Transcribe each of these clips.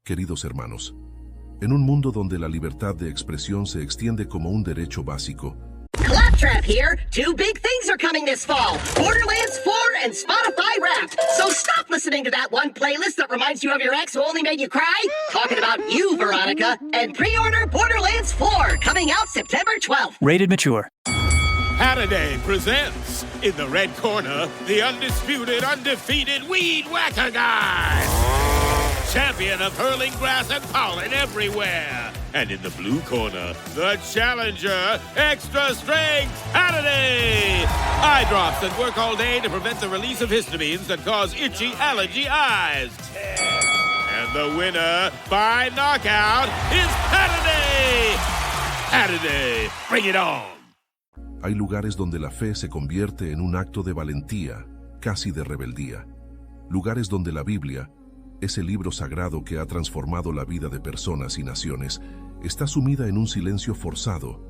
Queridos hermanos, en un mundo donde la libertad de expresión se extiende como un derecho básico, Claptrap here. Two big things are coming this fall. Borderlands 4 and Spotify Wrapped. So stop listening to that one playlist that reminds you of your ex who only made you cry. Talking about you, Veronica. And pre-order Borderlands 4, coming out September 12th. Rated mature. Holiday presents, in the red corner, the undisputed, undefeated Weed Whacker Guy. Champion of hurling grass and pollen everywhere. And in the blue corner, the challenger, extra strength, Holiday. Eye drops that work all day to prevent the release of histamines that cause itchy allergy eyes. And the winner by knockout is Holiday. Holiday, bring it on. hay lugares donde la fe se convierte en un acto de valentía, casi de rebeldía. Lugares donde la Biblia, ese libro sagrado que ha transformado la vida de personas y naciones, está sumida en un silencio forzado,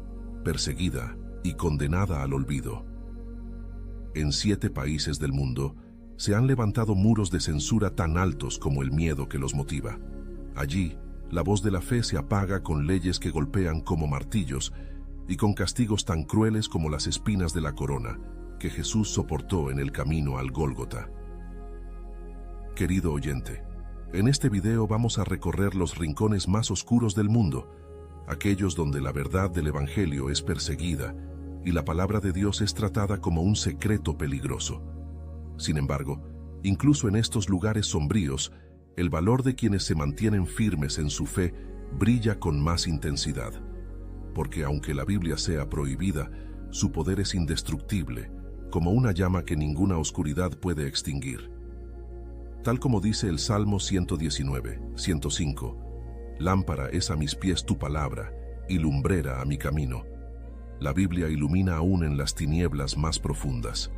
perseguida y condenada al olvido. En 7 países del mundo se han levantado muros de censura tan altos como el miedo que los motiva. Allí, la voz de la fe se apaga con leyes que golpean como martillos y con castigos tan crueles como las espinas de la corona que Jesús soportó en el camino al Gólgota. Querido oyente, en este video vamos a recorrer los rincones más oscuros del mundo, aquellos donde la verdad del Evangelio es perseguida y la palabra de Dios es tratada como un secreto peligroso. Sin embargo, incluso en estos lugares sombríos, el valor de quienes se mantienen firmes en su fe brilla con más intensidad, porque aunque la Biblia sea prohibida, su poder es indestructible, como una llama que ninguna oscuridad puede extinguir. Tal como dice el Salmo 119, 105, «Lámpara es a mis pies tu palabra, y lumbrera a mi camino». La Biblia ilumina aún en las tinieblas más profundas.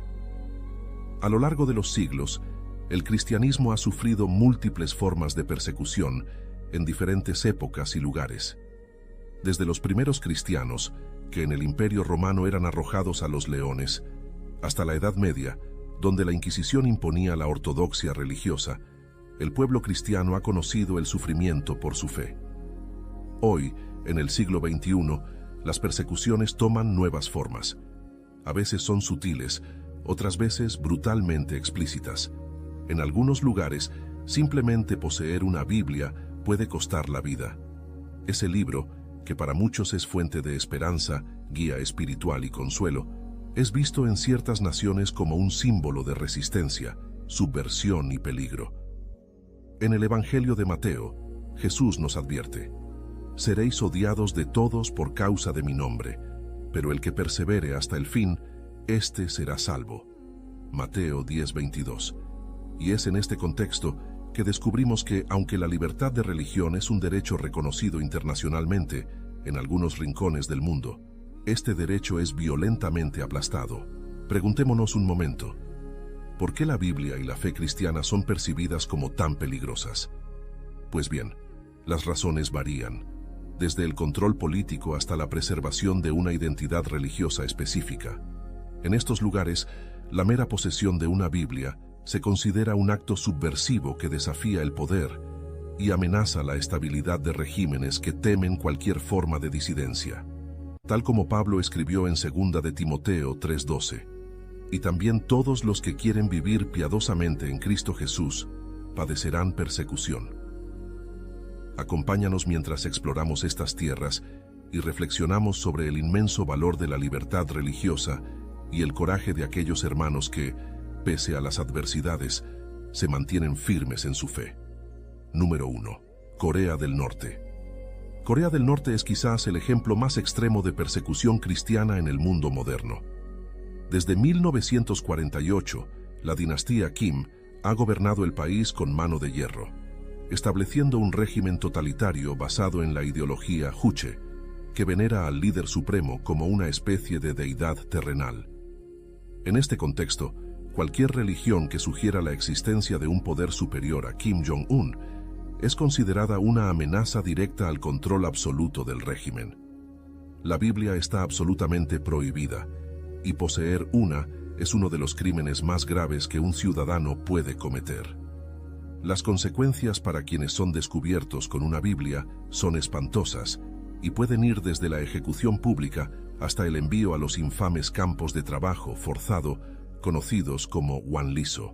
A lo largo de los siglos, el cristianismo ha sufrido múltiples formas de persecución en diferentes épocas y lugares. Desde los primeros cristianos, que en el Imperio Romano eran arrojados a los leones, hasta la Edad Media, donde la Inquisición imponía la ortodoxia religiosa, el pueblo cristiano ha conocido el sufrimiento por su fe. Hoy, en el siglo XXI, las persecuciones toman nuevas formas. A veces son sutiles, otras veces brutalmente explícitas. En algunos lugares, simplemente poseer una Biblia puede costar la vida. Ese libro, que para muchos es fuente de esperanza, guía espiritual y consuelo, es visto en ciertas naciones como un símbolo de resistencia, subversión y peligro. En el Evangelio de Mateo, Jesús nos advierte: «Seréis odiados de todos por causa de mi nombre, pero el que persevere hasta el fin, éste será salvo». Mateo 10:22. Y es en este contexto que descubrimos que, aunque la libertad de religión es un derecho reconocido internacionalmente en algunos rincones del mundo, este derecho es violentamente aplastado. Preguntémonos un momento, ¿por qué la Biblia y la fe cristiana son percibidas como tan peligrosas? Pues bien, las razones varían, desde el control político hasta la preservación de una identidad religiosa específica. En estos lugares, la mera posesión de una Biblia se considera un acto subversivo que desafía el poder y amenaza la estabilidad de regímenes que temen cualquier forma de disidencia. Tal como Pablo escribió en 2 de Timoteo 3:12, «Y también todos los que quieren vivir piadosamente en Cristo Jesús padecerán persecución». Acompáñanos mientras exploramos estas tierras y reflexionamos sobre el inmenso valor de la libertad religiosa y el coraje de aquellos hermanos que, pese a las adversidades, se mantienen firmes en su fe. Número 1. Corea del Norte. Corea del Norte es quizás el ejemplo más extremo de persecución cristiana en el mundo moderno. Desde 1948, la dinastía Kim ha gobernado el país con mano de hierro, estableciendo un régimen totalitario basado en la ideología Juche, que venera al líder supremo como una especie de deidad terrenal. En este contexto, cualquier religión que sugiera la existencia de un poder superior a Kim Jong-un es considerada una amenaza directa al control absoluto del régimen. La Biblia está absolutamente prohibida, y poseer una es uno de los crímenes más graves que un ciudadano puede cometer. Las consecuencias para quienes son descubiertos con una Biblia son espantosas y pueden ir desde la ejecución pública hasta el envío a los infames campos de trabajo forzado, conocidos como Wanliso.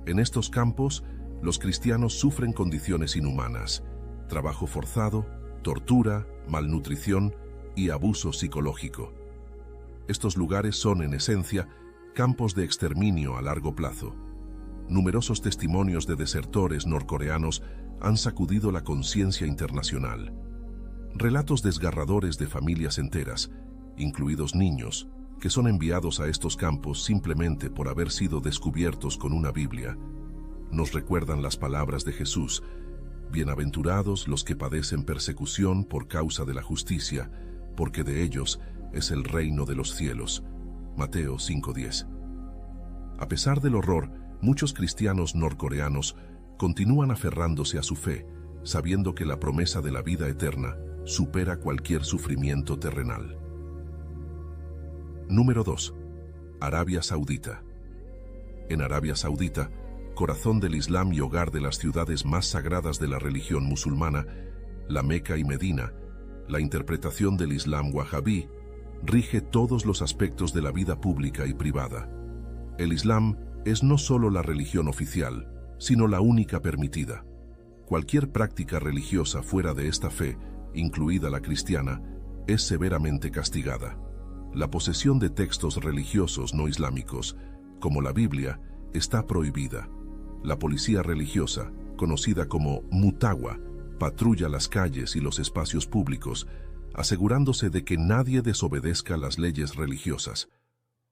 En estos campos, los cristianos sufren condiciones inhumanas, trabajo forzado, tortura, malnutrición y abuso psicológico. Estos lugares son, en esencia, campos de exterminio a largo plazo. Numerosos testimonios de desertores norcoreanos han sacudido la conciencia internacional. Relatos desgarradores de familias enteras, incluidos niños, que son enviados a estos campos simplemente por haber sido descubiertos con una Biblia, nos recuerdan las palabras de Jesús: bienaventurados los que padecen persecución por causa de la justicia, porque de ellos es el reino de los cielos. Mateo 5:10. A pesar del horror, muchos cristianos norcoreanos continúan aferrándose a su fe, sabiendo que la promesa de la vida eterna supera cualquier sufrimiento terrenal. Número 2. Arabia Saudita. En Arabia Saudita, corazón del Islam y hogar de las ciudades más sagradas de la religión musulmana, la Meca y Medina, la interpretación del Islam wahabí rige todos los aspectos de la vida pública y privada. El Islam es no solo la religión oficial, sino la única permitida. Cualquier práctica religiosa fuera de esta fe, incluida la cristiana, es severamente castigada. La posesión de textos religiosos no islámicos, como la Biblia, está prohibida. La policía religiosa, conocida como mutawa, patrulla las calles y los espacios públicos, asegurándose de que nadie desobedezca las leyes religiosas.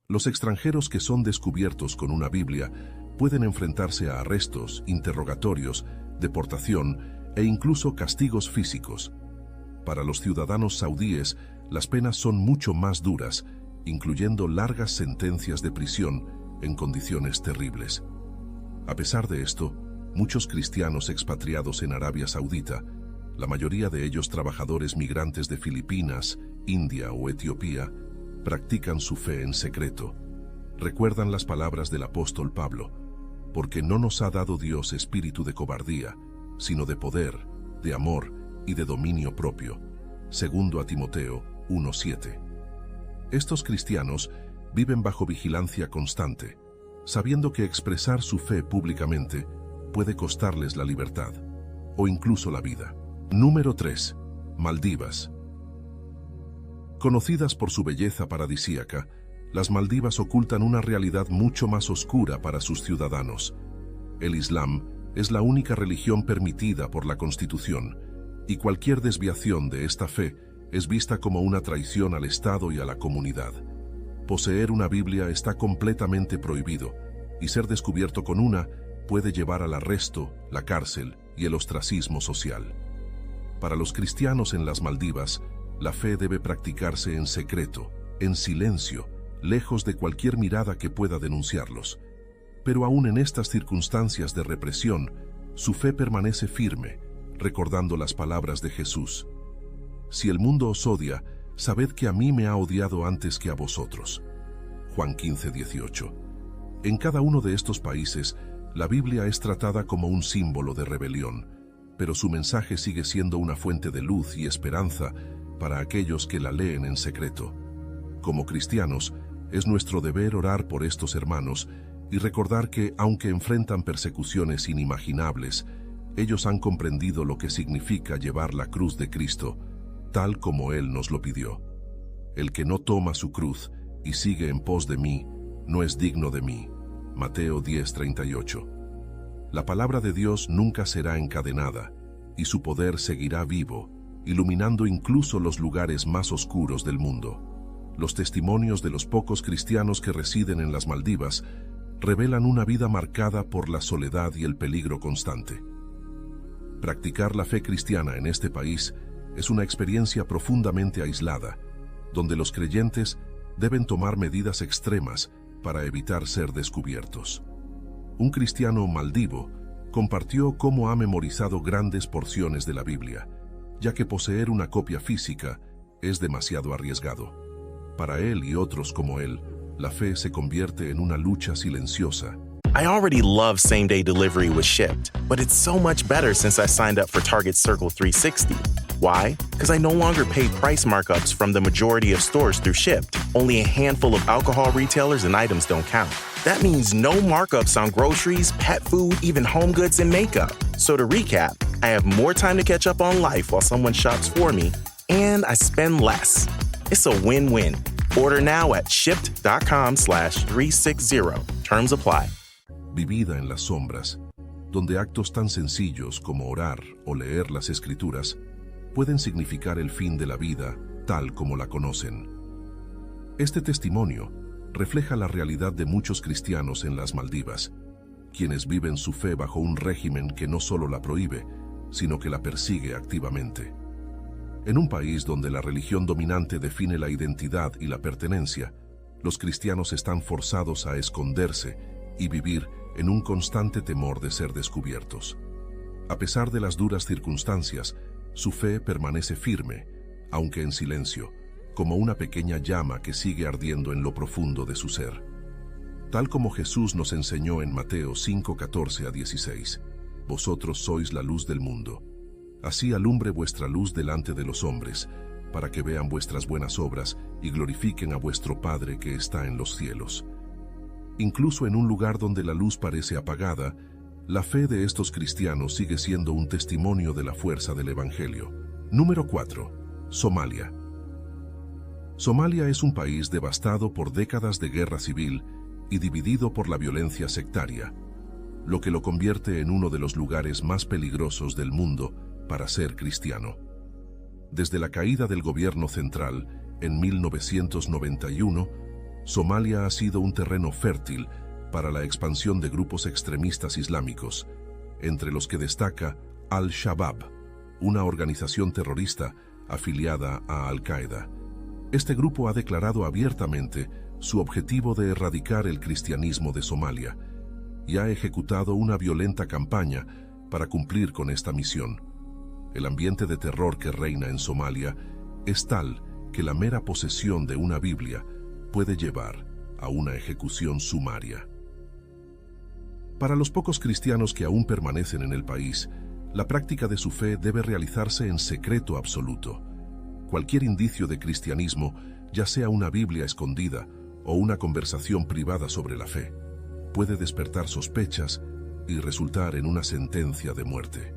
Los extranjeros que son descubiertos con una Biblia pueden enfrentarse a arrestos, interrogatorios, deportación e incluso castigos físicos. Para los ciudadanos saudíes, las penas son mucho más duras, incluyendo largas sentencias de prisión en condiciones terribles. A pesar de esto, muchos cristianos expatriados en Arabia Saudita, la mayoría de ellos trabajadores migrantes de Filipinas, India o Etiopía, practican su fe en secreto. Recuerdan las palabras del apóstol Pablo: porque no nos ha dado Dios espíritu de cobardía, sino de poder, de amor y de dominio propio. Segundo a Timoteo 1:7. Estos cristianos viven bajo vigilancia constante, sabiendo que expresar su fe públicamente puede costarles la libertad o incluso la vida. Número 3. Maldivas. Conocidas por su belleza paradisíaca, las Maldivas ocultan una realidad mucho más oscura para sus ciudadanos. El Islam es la única religión permitida por la Constitución, y cualquier desviación de esta fe es vista como una traición al Estado y a la comunidad. Poseer una Biblia está completamente prohibido, y ser descubierto con una puede llevar al arresto, la cárcel y el ostracismo social. Para los cristianos en las Maldivas, la fe debe practicarse en secreto, en silencio, lejos de cualquier mirada que pueda denunciarlos. Pero aún en estas circunstancias de represión, su fe permanece firme, recordando las palabras de Jesús: si el mundo os odia, sabed que a mí me ha odiado antes que a vosotros. Juan 15:18. En cada uno de estos países, la Biblia es tratada como un símbolo de rebelión, pero su mensaje sigue siendo una fuente de luz y esperanza para aquellos que la leen en secreto. Como cristianos, es nuestro deber orar por estos hermanos y recordar que, aunque enfrentan persecuciones inimaginables, ellos han comprendido lo que significa llevar la cruz de Cristo, tal como Él nos lo pidió. El que no toma su cruz y sigue en pos de mí, no es digno de mí. Mateo 10:38. La palabra de Dios nunca será encadenada, y su poder seguirá vivo, iluminando incluso los lugares más oscuros del mundo. Los testimonios de los pocos cristianos que residen en las Maldivas revelan una vida marcada por la soledad y el peligro constante. Practicar la fe cristiana en este país es una experiencia profundamente aislada, donde los creyentes deben tomar medidas extremas para evitar ser descubiertos. Un cristiano maldivo compartió cómo ha memorizado grandes porciones de la Biblia, ya que poseer una copia física es demasiado arriesgado. Para él y otros como él, la fe se convierte en una lucha silenciosa, I already love same-day delivery with Shipt, but it's so much better since I signed up for Target's Circle 360. Why? Because I no longer pay price markups from the majority of stores through Shipt. Only a handful of alcohol retailers and items don't count. That means no markups on groceries, pet food, even home goods and makeup. So to recap, I have more time to catch up on life while someone shops for me, and I spend less. It's a win-win. Order now at shipt.com/360. Terms apply. Vivida en las sombras, donde actos tan sencillos como orar o leer las Escrituras pueden significar el fin de la vida tal como la conocen. Este testimonio refleja la realidad de muchos cristianos en las Maldivas, quienes viven su fe bajo un régimen que no solo la prohíbe, sino que la persigue activamente. En un país donde la religión dominante define la identidad y la pertenencia, los cristianos están forzados a esconderse y vivir en un constante temor de ser descubiertos. A pesar de las duras circunstancias, su fe permanece firme, aunque en silencio, como una pequeña llama que sigue ardiendo en lo profundo de su ser. Tal como Jesús nos enseñó en Mateo 5:14-16, «Vosotros sois la luz del mundo. Así alumbre vuestra luz delante de los hombres, para que vean vuestras buenas obras y glorifiquen a vuestro Padre que está en los cielos». Incluso en un lugar donde la luz parece apagada, la fe de estos cristianos sigue siendo un testimonio de la fuerza del Evangelio. Número 4. Somalia. Somalia es un país devastado por décadas de guerra civil y dividido por la violencia sectaria, lo que lo convierte en uno de los lugares más peligrosos del mundo para ser cristiano. Desde la caída del gobierno central en 1991, Somalia ha sido un terreno fértil para la expansión de grupos extremistas islámicos, entre los que destaca Al-Shabaab, una organización terrorista afiliada a Al-Qaeda. Este grupo ha declarado abiertamente su objetivo de erradicar el cristianismo de Somalia y ha ejecutado una violenta campaña para cumplir con esta misión. El ambiente de terror que reina en Somalia es tal que la mera posesión de una Biblia puede llevar a una ejecución sumaria. Para los pocos cristianos que aún permanecen en el país, la práctica de su fe debe realizarse en secreto absoluto. Cualquier indicio de cristianismo, ya sea una Biblia escondida o una conversación privada sobre la fe, puede despertar sospechas y resultar en una sentencia de muerte.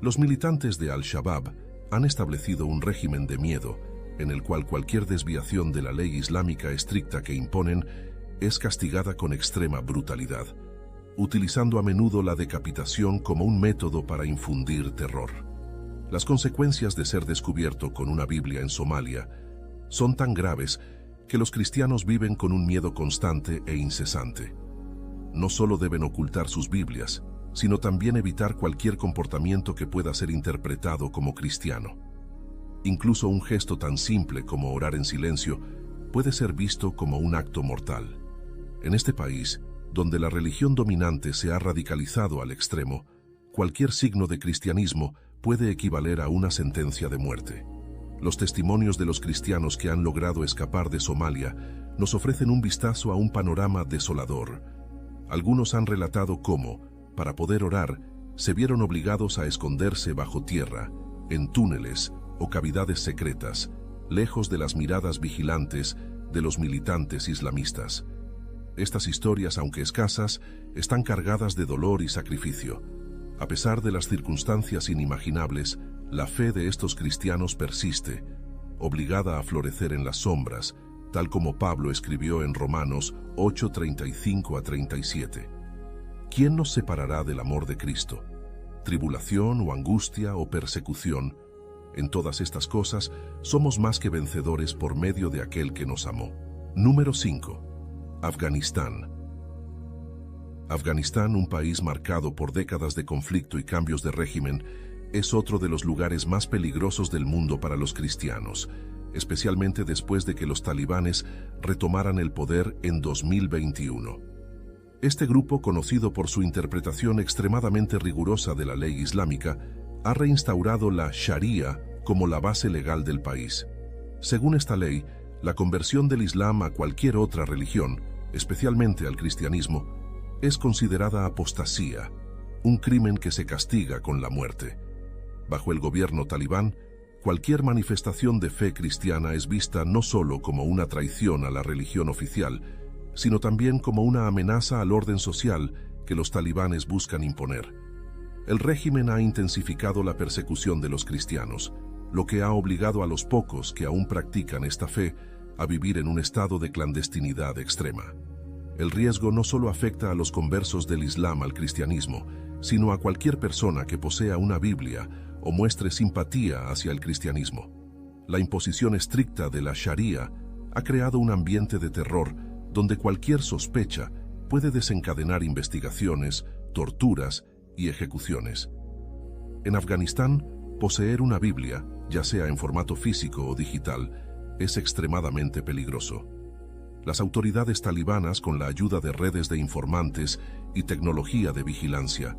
Los militantes de Al-Shabaab han establecido un régimen de miedo en el cual cualquier desviación de la ley islámica estricta que imponen es castigada con extrema brutalidad, utilizando a menudo la decapitación como un método para infundir terror. Las consecuencias de ser descubierto con una Biblia en Somalia son tan graves que los cristianos viven con un miedo constante e incesante. No solo deben ocultar sus Biblias, sino también evitar cualquier comportamiento que pueda ser interpretado como cristiano. Incluso un gesto tan simple como orar en silencio puede ser visto como un acto mortal. En este país, donde la religión dominante se ha radicalizado al extremo, cualquier signo de cristianismo puede equivaler a una sentencia de muerte. Los testimonios de los cristianos que han logrado escapar de Somalia nos ofrecen un vistazo a un panorama desolador. Algunos han relatado cómo, para poder orar, se vieron obligados a esconderse bajo tierra, en túneles o cavidades secretas, lejos de las miradas vigilantes de los militantes islamistas. Estas historias, aunque escasas, están cargadas de dolor y sacrificio. A pesar de las circunstancias inimaginables, la fe de estos cristianos persiste, obligada a florecer en las sombras, tal como Pablo escribió en Romanos 8:35-37. ¿Quién nos separará del amor de Cristo? ¿Tribulación o angustia o persecución? En todas estas cosas, somos más que vencedores por medio de aquel que nos amó. Número 5. Afganistán. Afganistán, un país marcado por décadas de conflicto y cambios de régimen, es otro de los lugares más peligrosos del mundo para los cristianos, especialmente después de que los talibanes retomaran el poder en 2021. Este grupo, conocido por su interpretación extremadamente rigurosa de la ley islámica, ha reinstaurado la Sharia como la base legal del país. Según esta ley, la conversión del Islam a cualquier otra religión especialmente al cristianismo, es considerada apostasía, un crimen que se castiga con la muerte. Bajo el gobierno talibán, cualquier manifestación de fe cristiana es vista no solo como una traición a la religión oficial, sino también como una amenaza al orden social que los talibanes buscan imponer. El régimen ha intensificado la persecución de los cristianos, lo que ha obligado a los pocos que aún practican esta fe a vivir en un estado de clandestinidad extrema. El riesgo no solo afecta a los conversos del Islam al cristianismo, sino a cualquier persona que posea una Biblia o muestre simpatía hacia el cristianismo. La imposición estricta de la Sharia ha creado un ambiente de terror donde cualquier sospecha puede desencadenar investigaciones, torturas y ejecuciones. En Afganistán, poseer una Biblia, ya sea en formato físico o digital, es extremadamente peligroso. Las autoridades talibanas, con la ayuda de redes de informantes y tecnología de vigilancia,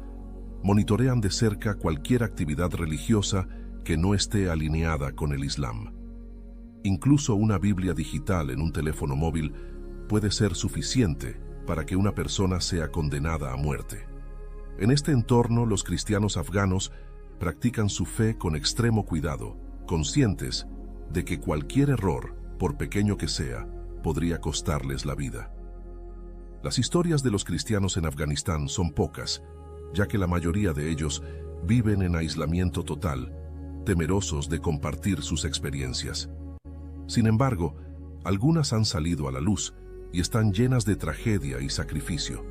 monitorean de cerca cualquier actividad religiosa que no esté alineada con el Islam. Incluso una Biblia digital en un teléfono móvil puede ser suficiente para que una persona sea condenada a muerte. En este entorno, los cristianos afganos practican su fe con extremo cuidado, conscientes de que cualquier error, por pequeño que sea, podría costarles la vida. Las historias de los cristianos en Afganistán son pocas, ya que la mayoría de ellos viven en aislamiento total, temerosos de compartir sus experiencias. Sin embargo, algunas han salido a la luz y están llenas de tragedia y sacrificio.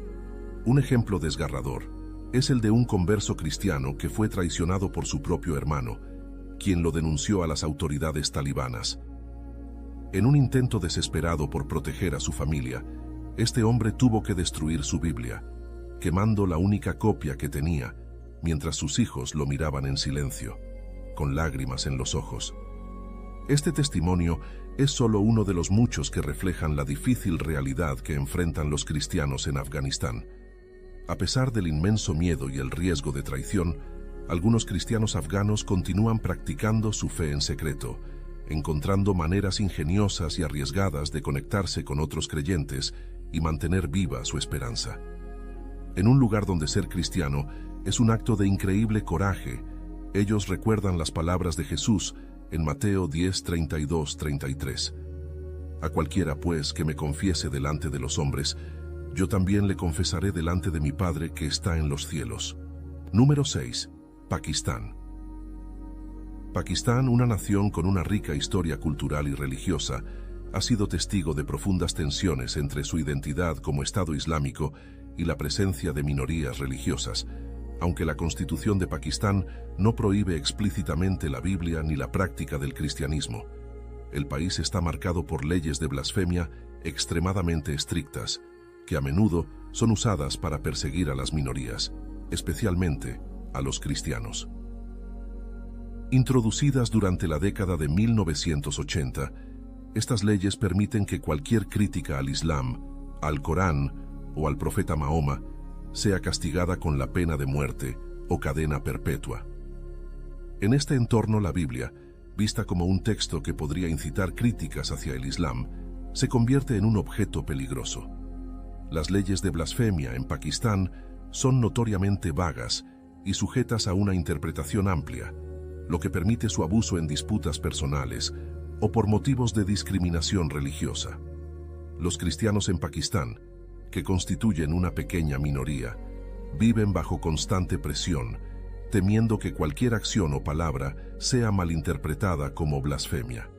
Un ejemplo desgarrador es el de un converso cristiano que fue traicionado por su propio hermano, quien lo denunció a las autoridades talibanas. En un intento desesperado por proteger a su familia, este hombre tuvo que destruir su Biblia, quemando la única copia que tenía, mientras sus hijos lo miraban en silencio, con lágrimas en los ojos. Este testimonio es solo uno de los muchos que reflejan la difícil realidad que enfrentan los cristianos en Afganistán. A pesar del inmenso miedo y el riesgo de traición, algunos cristianos afganos continúan practicando su fe en secreto, encontrando maneras ingeniosas y arriesgadas de conectarse con otros creyentes y mantener viva su esperanza. En un lugar donde ser cristiano es un acto de increíble coraje, ellos recuerdan las palabras de Jesús en Mateo 10:32-33. A cualquiera, pues, que me confiese delante de los hombres, yo también le confesaré delante de mi Padre que está en los cielos. Número 6. Pakistán. Pakistán, una nación con una rica historia cultural y religiosa, ha sido testigo de profundas tensiones entre su identidad como Estado Islámico y la presencia de minorías religiosas, aunque la Constitución de Pakistán no prohíbe explícitamente la Biblia ni la práctica del cristianismo. El país está marcado por leyes de blasfemia extremadamente estrictas, que a menudo son usadas para perseguir a las minorías, especialmente a los cristianos. Introducidas durante la década de 1980, estas leyes permiten que cualquier crítica al Islam, al Corán o al profeta Mahoma sea castigada con la pena de muerte o cadena perpetua. En este entorno, la Biblia, vista como un texto que podría incitar críticas hacia el Islam, se convierte en un objeto peligroso. Las leyes de blasfemia en Pakistán son notoriamente vagas y sujetas a una interpretación amplia, lo que permite su abuso en disputas personales o por motivos de discriminación religiosa. Los cristianos en Pakistán, que constituyen una pequeña minoría, viven bajo constante presión, temiendo que cualquier acción o palabra sea malinterpretada como blasfemia.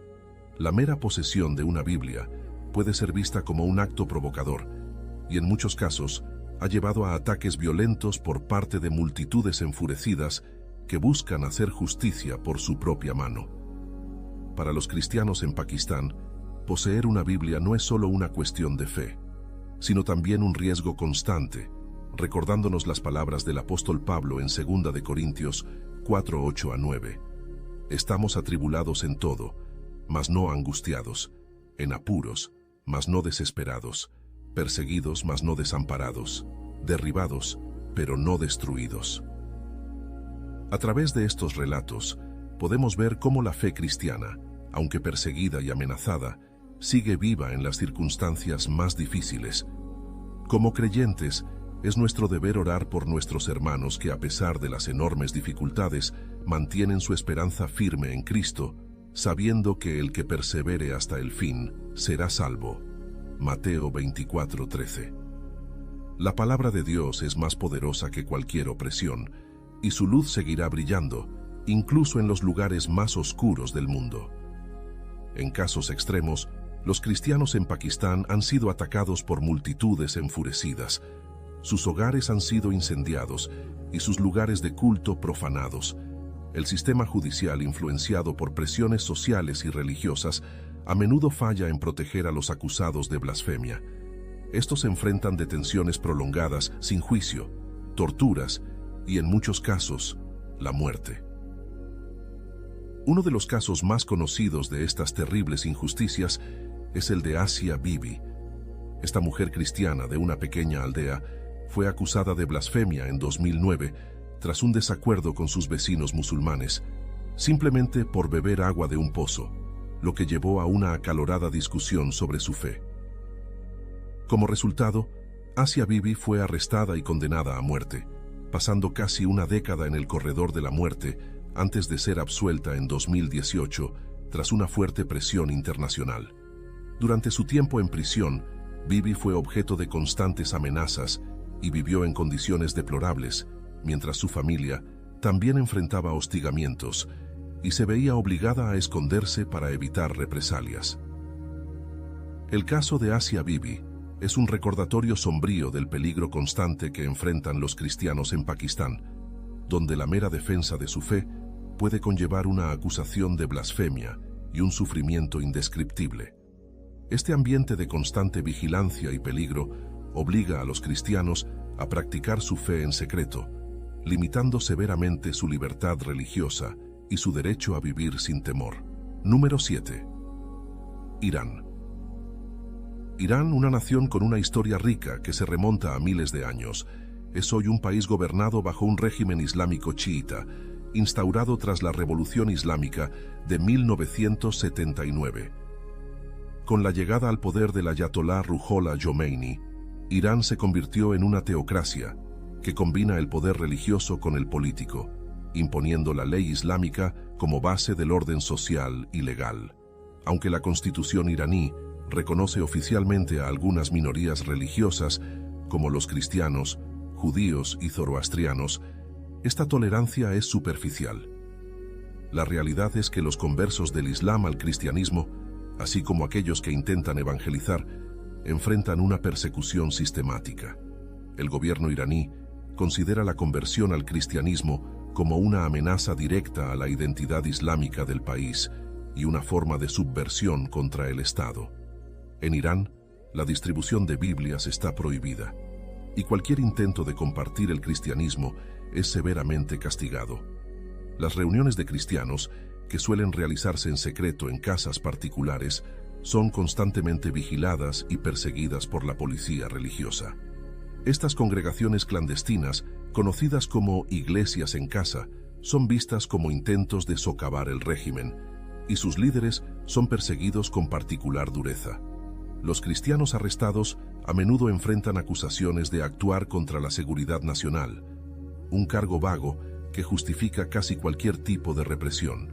La mera posesión de una Biblia puede ser vista como un acto provocador, y en muchos casos ha llevado a ataques violentos por parte de multitudes enfurecidas que buscan hacer justicia por su propia mano. Para los cristianos en Pakistán, poseer una Biblia no es solo una cuestión de fe, sino también un riesgo constante, recordándonos las palabras del apóstol Pablo en 2 de Corintios 4:8-9. Estamos atribulados en todo, mas no angustiados, en apuros, mas no desesperados, perseguidos, mas no desamparados, derribados, pero no destruidos. A través de estos relatos, podemos ver cómo la fe cristiana, aunque perseguida y amenazada, sigue viva en las circunstancias más difíciles, Como creyentes, es nuestro deber orar por nuestros hermanos que, a pesar de las enormes dificultades, mantienen su esperanza firme en Cristo, sabiendo que el que persevere hasta el fin será salvo. Mateo 24:13. La palabra de Dios es más poderosa que cualquier opresión, y su luz seguirá brillando, incluso en los lugares más oscuros del mundo. En casos extremos, los cristianos en Pakistán han sido atacados por multitudes enfurecidas. Sus hogares han sido incendiados y sus lugares de culto profanados. El sistema judicial, influenciado por presiones sociales y religiosas, a menudo falla en proteger a los acusados de blasfemia. Estos enfrentan detenciones prolongadas sin juicio, torturas y, en muchos casos, la muerte. Uno de los casos más conocidos de estas terribles injusticias es el de Asia Bibi. Esta mujer cristiana de una pequeña aldea fue acusada de blasfemia en 2009 tras un desacuerdo con sus vecinos musulmanes, simplemente por beber agua de un pozo, lo que llevó a una acalorada discusión sobre su fe. Como resultado, Asia Bibi fue arrestada y condenada a muerte, pasando casi una década en el corredor de la muerte antes de ser absuelta en 2018 tras una fuerte presión internacional. Durante su tiempo en prisión, Bibi fue objeto de constantes amenazas y vivió en condiciones deplorables, mientras su familia también enfrentaba hostigamientos y se veía obligada a esconderse para evitar represalias. El caso de Asia Bibi es un recordatorio sombrío del peligro constante que enfrentan los cristianos en Pakistán, donde la mera defensa de su fe puede conllevar una acusación de blasfemia y un sufrimiento indescriptible. Este ambiente de constante vigilancia y peligro obliga a los cristianos a practicar su fe en secreto, limitando severamente su libertad religiosa y su derecho a vivir sin temor. Número 7. Irán. Irán, una nación con una historia rica que se remonta a miles de años, es hoy un país gobernado bajo un régimen islámico chiita, instaurado tras la Revolución Islámica de 1979. Con la llegada al poder del ayatolá Ruhollah Khomeini, Irán se convirtió en una teocracia que combina el poder religioso con el político, imponiendo la ley islámica como base del orden social y legal. Aunque la constitución iraní reconoce oficialmente a algunas minorías religiosas, como los cristianos, judíos y zoroastrianos, esta tolerancia es superficial. La realidad es que los conversos del Islam al cristianismo, así como aquellos que intentan evangelizar, enfrentan una persecución sistemática. El gobierno iraní considera la conversión al cristianismo como una amenaza directa a la identidad islámica del país y una forma de subversión contra el Estado. En Irán, la distribución de Biblias está prohibida, y cualquier intento de compartir el cristianismo es severamente castigado. Las reuniones de cristianos, que suelen realizarse en secreto en casas particulares, son constantemente vigiladas y perseguidas por la policía religiosa. Estas congregaciones clandestinas, conocidas como iglesias en casa, son vistas como intentos de socavar el régimen, y sus líderes son perseguidos con particular dureza. Los cristianos arrestados a menudo enfrentan acusaciones de actuar contra la seguridad nacional, un cargo vago que justifica casi cualquier tipo de represión.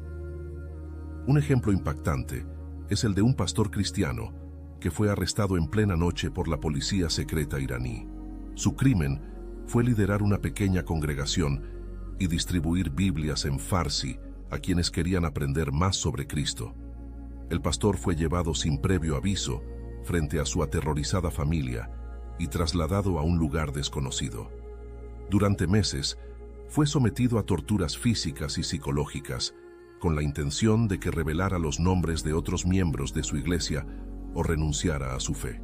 Un ejemplo impactante es el de un pastor cristiano que fue arrestado en plena noche por la policía secreta iraní. Su crimen fue liderar una pequeña congregación y distribuir Biblias en farsi a quienes querían aprender más sobre Cristo. El pastor fue llevado sin previo aviso frente a su aterrorizada familia y trasladado a un lugar desconocido. Durante meses, fue sometido a torturas físicas y psicológicas, con la intención de que revelara los nombres de otros miembros de su iglesia o renunciara a su fe.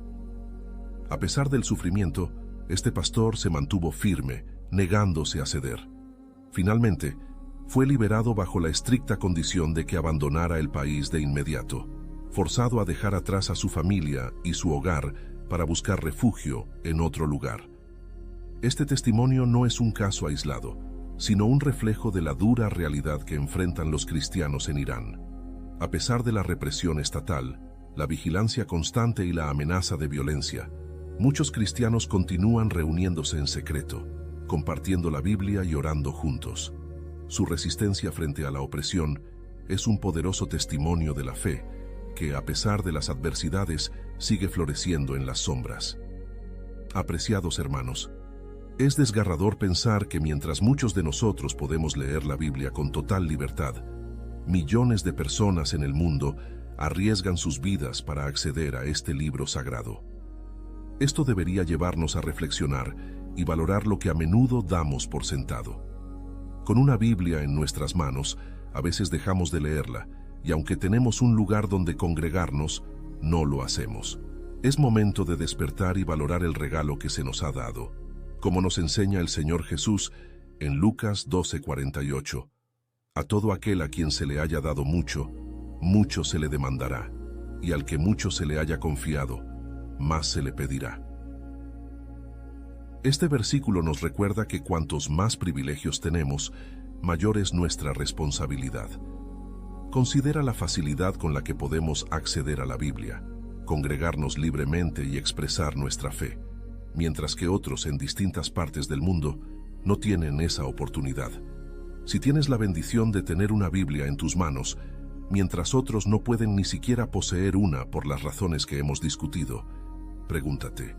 A pesar del sufrimiento, este pastor se mantuvo firme, negándose a ceder. Finalmente, fue liberado bajo la estricta condición de que abandonara el país de inmediato, forzado a dejar atrás a su familia y su hogar para buscar refugio en otro lugar. Este testimonio no es un caso aislado, sino un reflejo de la dura realidad que enfrentan los cristianos en Irán. A pesar de la represión estatal, la vigilancia constante y la amenaza de violencia, Muchos cristianos continúan reuniéndose en secreto, compartiendo la Biblia y orando juntos. Su resistencia frente a la opresión es un poderoso testimonio de la fe que, a pesar de las adversidades, sigue floreciendo en las sombras. Apreciados hermanos, es desgarrador pensar que mientras muchos de nosotros podemos leer la Biblia con total libertad, millones de personas en el mundo arriesgan sus vidas para acceder a este libro sagrado. Esto debería llevarnos a reflexionar y valorar lo que a menudo damos por sentado. Con una Biblia en nuestras manos, a veces dejamos de leerla, y aunque tenemos un lugar donde congregarnos, no lo hacemos. Es momento de despertar y valorar el regalo que se nos ha dado. Como nos enseña el Señor Jesús en Lucas 12:48, a todo aquel a quien se le haya dado mucho, mucho se le demandará, y al que mucho se le haya confiado, más se le pedirá. Este versículo nos recuerda que cuantos más privilegios tenemos, mayor es nuestra responsabilidad. Considera la facilidad con la que podemos acceder a la Biblia, congregarnos libremente y expresar nuestra fe, mientras que otros en distintas partes del mundo no tienen esa oportunidad. Si tienes la bendición de tener una Biblia en tus manos, mientras otros no pueden ni siquiera poseer una por las razones que hemos discutido, pregúntate,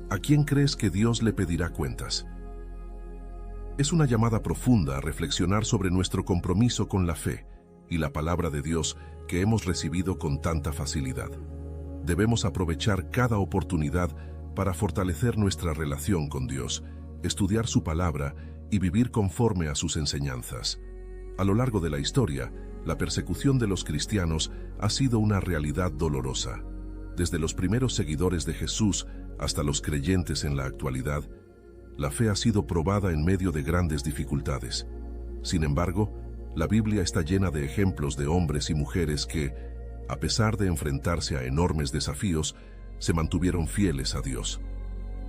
¿a quién crees que Dios le pedirá cuentas? Es una llamada profunda a reflexionar sobre nuestro compromiso con la fe y la palabra de Dios que hemos recibido con tanta facilidad. Debemos aprovechar cada oportunidad para fortalecer nuestra relación con Dios, estudiar su palabra y vivir conforme a sus enseñanzas. A lo largo de la historia, la persecución de los cristianos ha sido una realidad dolorosa. Desde los primeros seguidores de Jesús hasta los creyentes en la actualidad, la fe ha sido probada en medio de grandes dificultades. Sin embargo, la Biblia está llena de ejemplos de hombres y mujeres que, a pesar de enfrentarse a enormes desafíos, se mantuvieron fieles a Dios.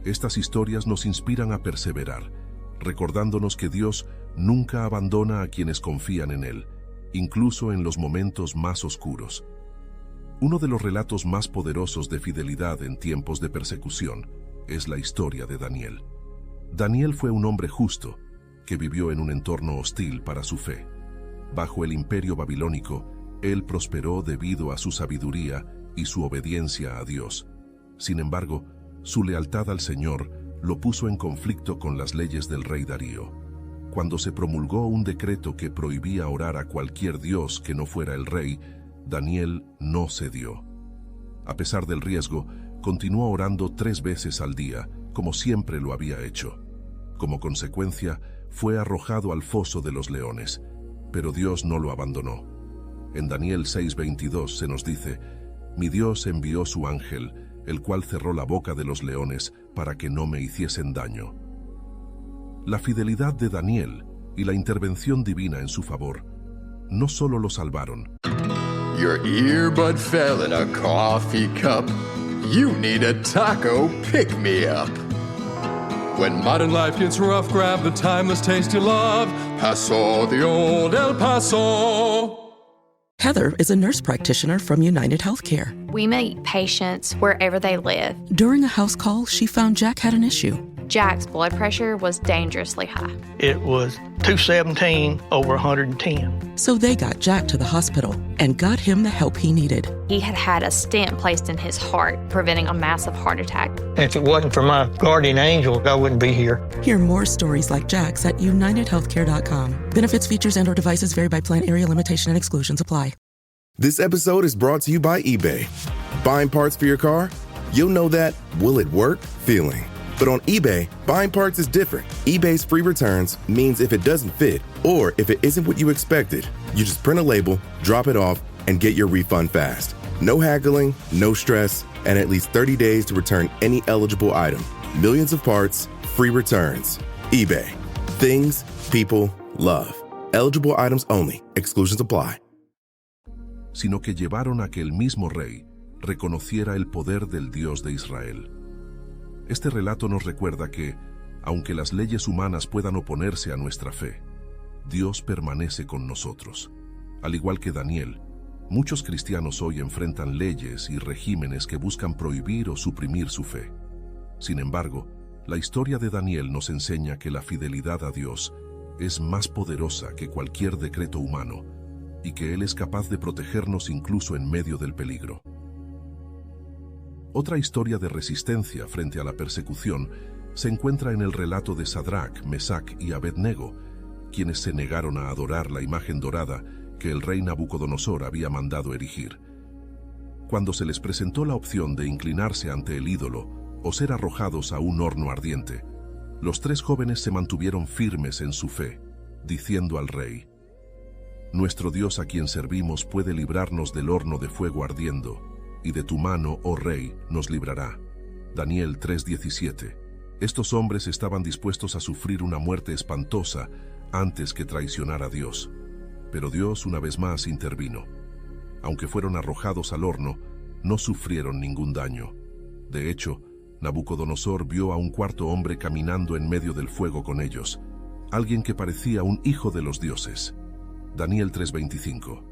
Estas historias nos inspiran a perseverar, recordándonos que Dios nunca abandona a quienes confían en Él, incluso en los momentos más oscuros. Uno de los relatos más poderosos de fidelidad en tiempos de persecución es la historia de Daniel. Daniel fue un hombre justo que vivió en un entorno hostil para su fe. Bajo el imperio babilónico, él prosperó debido a su sabiduría y su obediencia a Dios. Sin embargo, su lealtad al Señor lo puso en conflicto con las leyes del rey Darío. Cuando se promulgó un decreto que prohibía orar a cualquier dios que no fuera el rey, Daniel no cedió. A pesar del riesgo, continuó orando 3 veces al día, como siempre lo había hecho. Como consecuencia, fue arrojado al foso de los leones, pero Dios no lo abandonó. En Daniel 6:22 se nos dice, «Mi Dios envió su ángel, el cual cerró la boca de los leones para que no me hiciesen daño». La fidelidad de Daniel y la intervención divina en su favor no solo lo salvaron. Your earbud fell in a coffee cup. You need a taco pick-me-up. When modern life gets rough, grab the timeless taste you love. Paso the old El Paso. Heather is a nurse practitioner from United Healthcare. We meet patients wherever they live. During a house call, she found Jack had an issue. Jack's blood pressure was dangerously high. It was 217 over 110. So they got Jack to the hospital and got him the help he needed. He had had a stent placed in his heart, preventing a massive heart attack. If it wasn't for my guardian angel, I wouldn't be here. Hear more stories like Jack's at UnitedHealthcare.com. Benefits, features, and/or devices vary by plan, area, limitation, and exclusions apply. This episode is brought to you by eBay. Buying parts for your car? You'll know that will it work feeling. But on eBay, buying parts is different. eBay's free returns means if it doesn't fit, or if it isn't what you expected, you just print a label, drop it off, and get your refund fast. No haggling, no stress, and at least 30 days to return any eligible item. Millions of parts, free returns. eBay. Things people love. Eligible items only. Exclusions apply. Sino que llevaron a que el mismo rey reconociera el poder del Dios de Israel. Este relato nos recuerda que, aunque las leyes humanas puedan oponerse a nuestra fe, Dios permanece con nosotros. Al igual que Daniel, muchos cristianos hoy enfrentan leyes y regímenes que buscan prohibir o suprimir su fe. Sin embargo, la historia de Daniel nos enseña que la fidelidad a Dios es más poderosa que cualquier decreto humano y que Él es capaz de protegernos incluso en medio del peligro. Otra historia de resistencia frente a la persecución se encuentra en el relato de Sadrach, Mesach y Abednego, quienes se negaron a adorar la imagen dorada que el rey Nabucodonosor había mandado erigir. Cuando se les presentó la opción de inclinarse ante el ídolo o ser arrojados a un horno ardiente, los tres jóvenes se mantuvieron firmes en su fe, diciendo al rey: «Nuestro Dios a quien servimos puede librarnos del horno de fuego ardiendo, y de tu mano, oh rey, nos librará». Daniel 3:17. Estos hombres estaban dispuestos a sufrir una muerte espantosa antes que traicionar a Dios. Pero Dios una vez más intervino. Aunque fueron arrojados al horno, no sufrieron ningún daño. De hecho, Nabucodonosor vio a un cuarto hombre caminando en medio del fuego con ellos, alguien que parecía un hijo de los dioses. Daniel 3:25.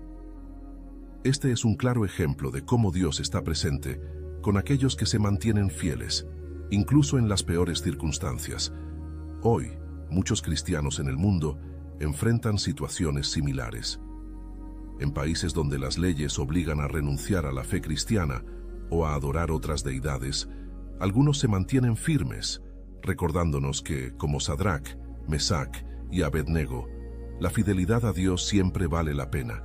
Este es un claro ejemplo de cómo Dios está presente con aquellos que se mantienen fieles, incluso en las peores circunstancias. Hoy, muchos cristianos en el mundo enfrentan situaciones similares. En países donde las leyes obligan a renunciar a la fe cristiana o a adorar otras deidades, algunos se mantienen firmes, recordándonos que, como Sadrach, Mesach y Abednego, la fidelidad a Dios siempre vale la pena,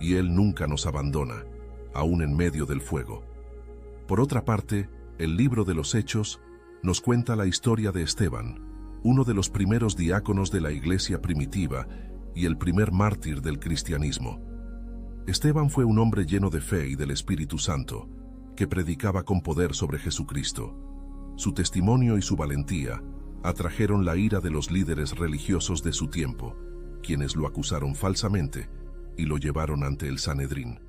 y Él nunca nos abandona, aún en medio del fuego. Por otra parte, el libro de los Hechos nos cuenta la historia de Esteban, uno de los primeros diáconos de la iglesia primitiva y el primer mártir del cristianismo. Esteban fue un hombre lleno de fe y del Espíritu Santo, que predicaba con poder sobre Jesucristo. Su testimonio y su valentía atrajeron la ira de los líderes religiosos de su tiempo, quienes lo acusaron falsamente y lo llevaron ante el Sanedrín.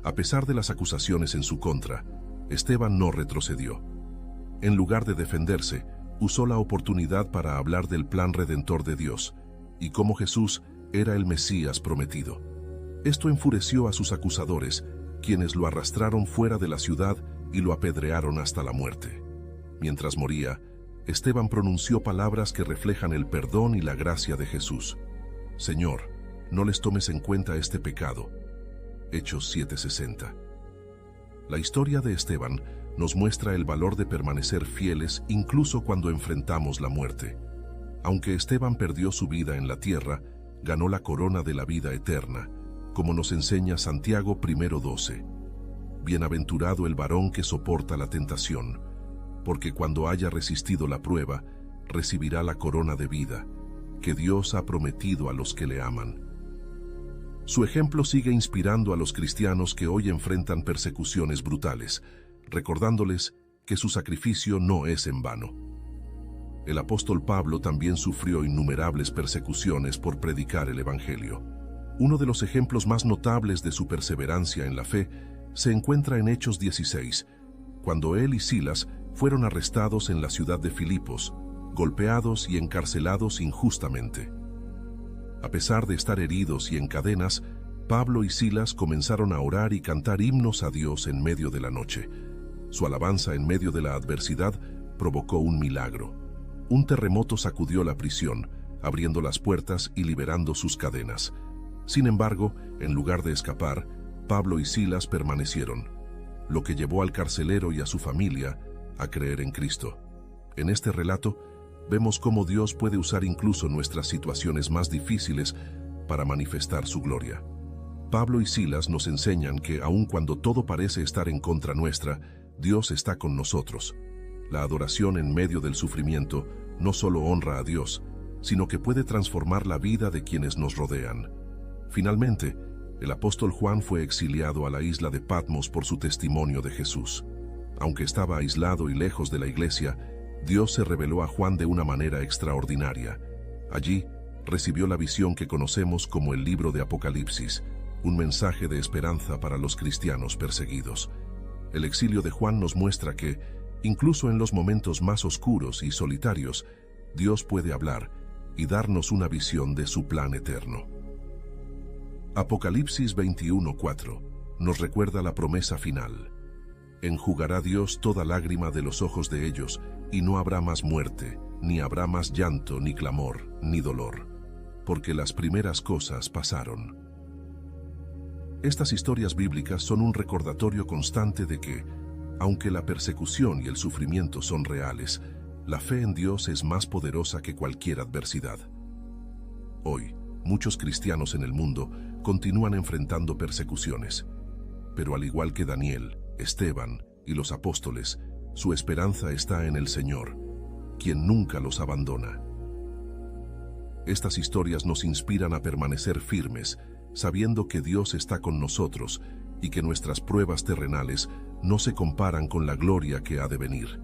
A pesar de las acusaciones en su contra, Esteban no retrocedió. En lugar de defenderse, usó la oportunidad para hablar del plan redentor de Dios y cómo Jesús era el Mesías prometido. Esto enfureció a sus acusadores, quienes lo arrastraron fuera de la ciudad y lo apedrearon hasta la muerte. Mientras moría, Esteban pronunció palabras que reflejan el perdón y la gracia de Jesús. «Señor, no les tomes en cuenta este pecado». Hechos 7:60. La historia de Esteban nos muestra el valor de permanecer fieles incluso cuando enfrentamos la muerte. Aunque Esteban perdió su vida en la tierra, ganó la corona de la vida eterna, como nos enseña Santiago 1:12. Bienaventurado el varón que soporta la tentación, porque cuando haya resistido la prueba, recibirá la corona de vida, que Dios ha prometido a los que le aman. Su ejemplo sigue inspirando a los cristianos que hoy enfrentan persecuciones brutales, recordándoles que su sacrificio no es en vano. El apóstol Pablo también sufrió innumerables persecuciones por predicar el Evangelio. Uno de los ejemplos más notables de su perseverancia en la fe se encuentra en Hechos 16, cuando él y Silas fueron arrestados en la ciudad de Filipos, golpeados y encarcelados injustamente. A pesar de estar heridos y en cadenas, Pablo y Silas comenzaron a orar y cantar himnos a Dios en medio de la noche. Su alabanza en medio de la adversidad provocó un milagro. Un terremoto sacudió la prisión, abriendo las puertas y liberando sus cadenas. Sin embargo, en lugar de escapar, Pablo y Silas permanecieron, lo que llevó al carcelero y a su familia a creer en Cristo. En este relato, vemos cómo Dios puede usar incluso nuestras situaciones más difíciles para manifestar su gloria. Pablo y Silas nos enseñan que aun cuando todo parece estar en contra nuestra, Dios está con nosotros. La adoración en medio del sufrimiento no solo honra a Dios, sino que puede transformar la vida de quienes nos rodean. Finalmente, el apóstol Juan fue exiliado a la isla de Patmos por su testimonio de Jesús. Aunque estaba aislado y lejos de la iglesia, Dios se reveló a Juan de una manera extraordinaria. Allí, recibió la visión que conocemos como el libro de Apocalipsis, un mensaje de esperanza para los cristianos perseguidos. El exilio de Juan nos muestra que, incluso en los momentos más oscuros y solitarios, Dios puede hablar y darnos una visión de su plan eterno. Apocalipsis 21:4 nos recuerda la promesa final. Enjugará Dios toda lágrima de los ojos de ellos, y no habrá más muerte, ni habrá más llanto, ni clamor, ni dolor, porque las primeras cosas pasaron. Estas historias bíblicas son un recordatorio constante de que, aunque la persecución y el sufrimiento son reales, la fe en Dios es más poderosa que cualquier adversidad. Hoy, muchos cristianos en el mundo continúan enfrentando persecuciones, pero al igual que Daniel, Esteban y los apóstoles, su esperanza está en el Señor, quien nunca los abandona. Estas historias nos inspiran a permanecer firmes, sabiendo que Dios está con nosotros y que nuestras pruebas terrenales no se comparan con la gloria que ha de venir.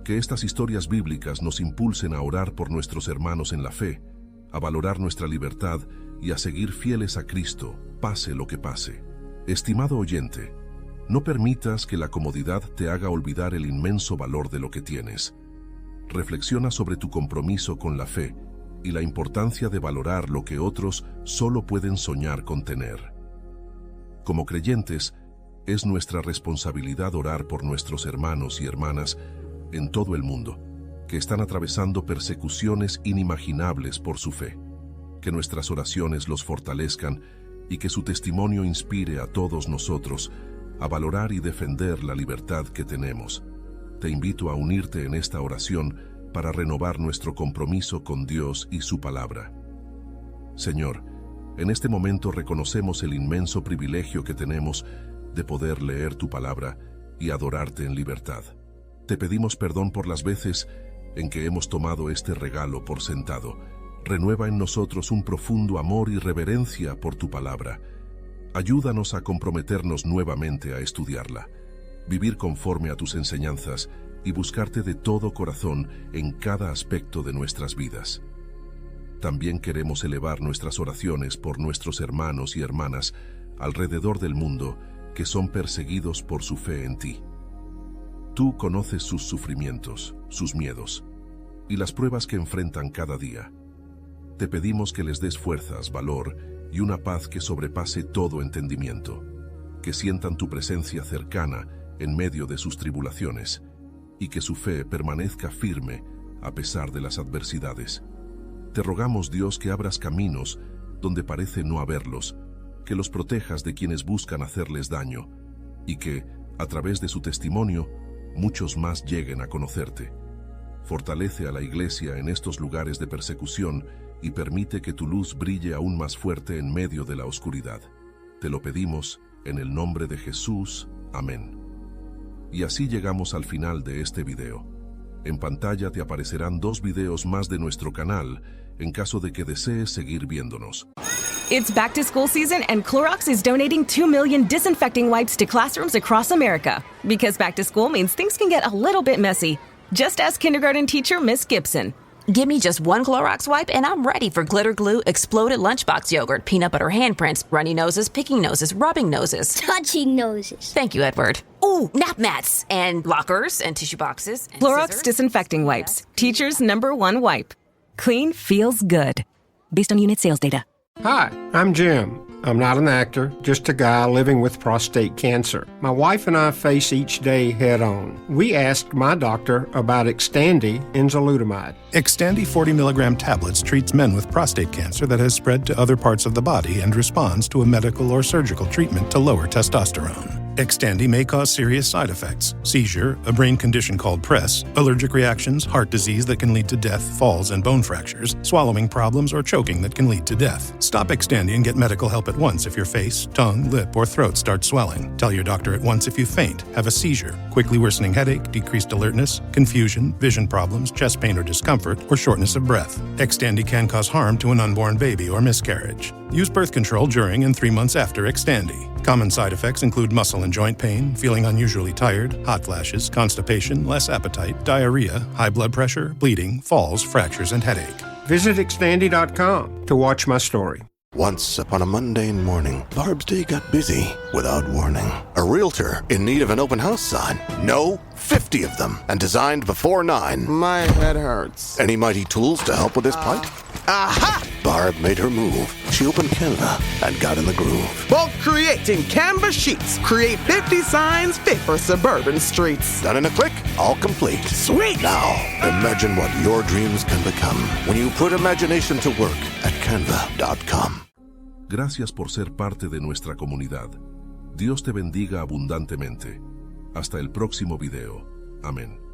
Que estas historias bíblicas nos impulsen a orar por nuestros hermanos en la fe, a valorar nuestra libertad y a seguir fieles a Cristo, pase lo que pase. Estimado oyente, no permitas que la comodidad te haga olvidar el inmenso valor de lo que tienes. Reflexiona sobre tu compromiso con la fe y la importancia de valorar lo que otros solo pueden soñar con tener. Como creyentes, es nuestra responsabilidad orar por nuestros hermanos y hermanas en todo el mundo, que están atravesando persecuciones inimaginables por su fe. Que nuestras oraciones los fortalezcan y que su testimonio inspire a todos nosotros a valorar y defender la libertad que tenemos. Te invito a unirte en esta oración para renovar nuestro compromiso con Dios y su palabra. Señor, en este momento reconocemos el inmenso privilegio que tenemos de poder leer tu palabra y adorarte en libertad. Te pedimos perdón por las veces en que hemos tomado este regalo por sentado. Renueva en nosotros un profundo amor y reverencia por tu palabra. Ayúdanos a comprometernos nuevamente a estudiarla, vivir conforme a tus enseñanzas y buscarte de todo corazón en cada aspecto de nuestras vidas. También queremos elevar nuestras oraciones por nuestros hermanos y hermanas alrededor del mundo que son perseguidos por su fe en ti. Tú conoces sus sufrimientos, sus miedos y las pruebas que enfrentan cada día. Te pedimos que les des fuerzas, valor y una paz que sobrepase todo entendimiento, que sientan tu presencia cercana en medio de sus tribulaciones y que su fe permanezca firme a pesar de las adversidades. Te rogamos, Dios, que abras caminos donde parece no haberlos, que los protejas de quienes buscan hacerles daño y que, a través de su testimonio, muchos más lleguen a conocerte. Fortalece a la Iglesia en estos lugares de persecución y permite que tu luz brille aún más fuerte en medio de la oscuridad. Te lo pedimos en el nombre de Jesús. Amén. Y así llegamos al final de este video. En pantalla te aparecerán 2 videos más de nuestro canal en caso de que desees seguir viéndonos. It's back to school season and Clorox is donating 2 million disinfecting wipes to classrooms across America. Because back to school means things can get a little bit messy. Just ask kindergarten teacher Miss Gibson. Give me just 1 Clorox wipe and I'm ready for glitter glue, exploded lunchbox yogurt, peanut butter handprints, runny noses, picking noses, rubbing noses. Touching noses. Thank you, Edward. Ooh, nap mats and lockers and tissue boxes. And Clorox scissors. disinfecting wipes. Teacher's #1 wipe. Clean feels good. Based on unit sales data. Hi, I'm Jim. I'm not an actor, just a guy living with prostate cancer. My wife and I face each day head on. We asked my doctor about Xtandi enzalutamide. Xtandi 40 milligram tablets treats men with prostate cancer that has spread to other parts of the body and responds to a medical or surgical treatment to lower testosterone. Xtandi may cause serious side effects: seizure, a brain condition called PRES, allergic reactions, heart disease that can lead to death, falls and bone fractures, swallowing problems, or choking that can lead to death. Stop Xtandi and get medical help at once if your face, tongue, lip, or throat start swelling. Tell your doctor at once if you faint, have a seizure, quickly worsening headache, decreased alertness, confusion, vision problems, chest pain or discomfort, or shortness of breath. Xtandi can cause harm to an unborn baby or miscarriage. Use birth control during and 3 months after Xtandi. Common side effects include muscle and joint pain, feeling unusually tired, hot flashes, constipation, less appetite, diarrhea, high blood pressure, bleeding, falls, fractures, and headache. Visit Xtandi.com to watch my story. Once upon a mundane morning, Barb's day got busy without warning. A realtor in need of an open house sign. No, 50 of them, and designed before 9. My head hurts. Any mighty tools to help with this plight? Aha! Barb Barb made her move. She opened Canva and got in the groove. Bulk creating Canva sheets. Create 50 signs fit for suburban streets. Done in a click, all complete. Sweet! Now, imagine what your dreams can become when you put imagination to work at canva.com. Gracias por ser parte de nuestra comunidad. Dios te bendiga abundantemente. Hasta el próximo video. Amén.